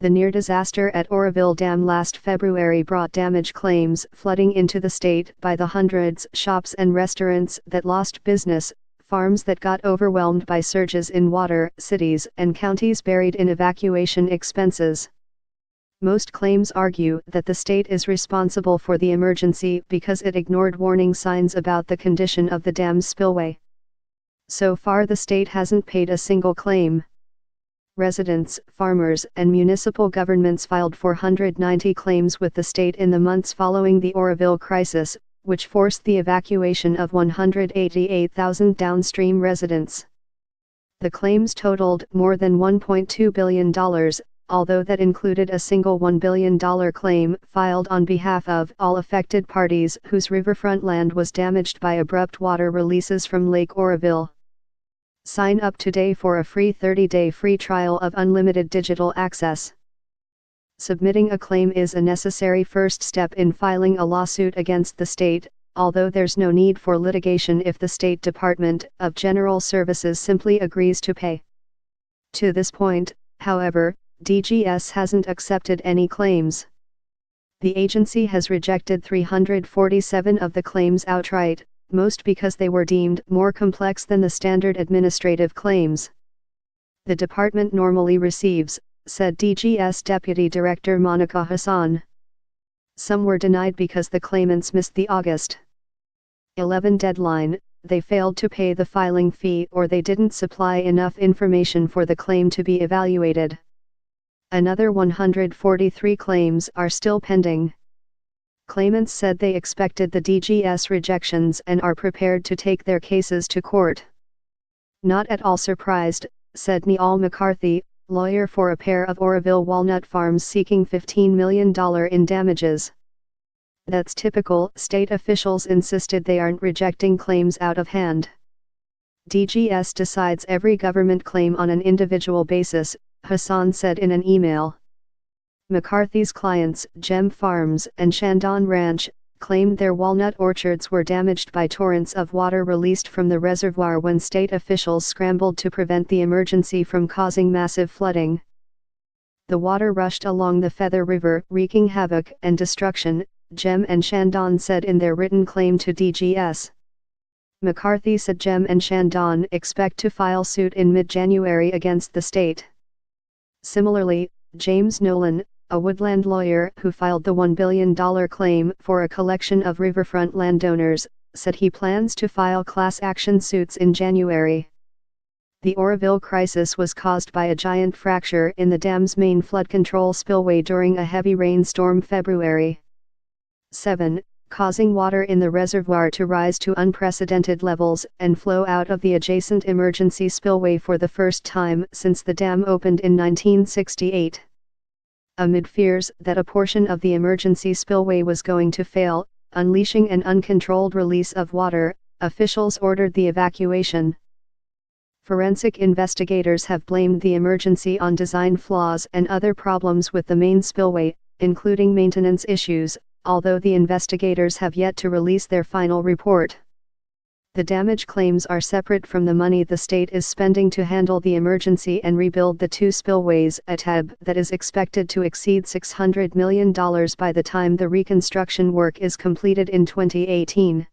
The near disaster at Oroville Dam last February brought damage claims flooding into the state by the hundreds, shops and restaurants that lost business, farms that got overwhelmed by surges in water, cities and counties buried in evacuation expenses. Most claims argue that the state is responsible for the emergency because it ignored warning signs about the condition of the dam's spillway. So far the state hasn't paid a single claim. Residents, farmers, and municipal governments filed 490 claims with the state in the months following the Oroville crisis, which forced the evacuation of 188,000 downstream residents. The claims totaled more than $1.2 billion, although that included a single $1 billion claim filed on behalf of all affected parties whose riverfront land was damaged by abrupt water releases from Lake Oroville. Sign up today for a free 30-day free trial of unlimited digital access. Submitting a claim is a necessary first step in filing a lawsuit against the state, although there's no need for litigation if the State Department of General Services simply agrees to pay. To this point, however, DGS hasn't accepted any claims. The agency has rejected 347 of the claims outright, most because they were deemed more complex than the standard administrative claims. The department normally receives, said DGS Deputy Director Monica Hassan. Some were denied because the claimants missed the August 11 deadline, they failed to pay the filing fee, or they didn't supply enough information for the claim to be evaluated. Another 143 claims are still pending. Claimants said they expected the DGS rejections and are prepared to take their cases to court. Not at all surprised, said Neal McCarthy, lawyer for a pair of Oroville walnut farms seeking $15 million in damages. That's typical, state officials insisted they aren't rejecting claims out of hand. DGS decides every government claim on an individual basis, Hassan said in an email. McCarthy's clients, Gem Farms and Shandon Ranch, claimed their walnut orchards were damaged by torrents of water released from the reservoir when state officials scrambled to prevent the emergency from causing massive flooding. The water rushed along the Feather River, wreaking havoc and destruction, Gem and Shandon said in their written claim to DGS. McCarthy said Gem and Shandon expect to file suit in mid-January against the state. Similarly, James Nolan, a woodland lawyer who filed the $1 billion claim for a collection of riverfront landowners, said he plans to file class action suits in January. The Oroville crisis was caused by a giant fracture in the dam's main flood control spillway during a heavy rainstorm February 7, causing water in the reservoir to rise to unprecedented levels and flow out of the adjacent emergency spillway for the first time since the dam opened in 1968. Amid fears that a portion of the emergency spillway was going to fail, unleashing an uncontrolled release of water, officials ordered the evacuation. Forensic investigators have blamed the emergency on design flaws and other problems with the main spillway, including maintenance issues, although the investigators have yet to release their final report. The damage claims are separate from the money the state is spending to handle the emergency and rebuild the two spillways, a tab that is expected to exceed $600 million by the time the reconstruction work is completed in 2018.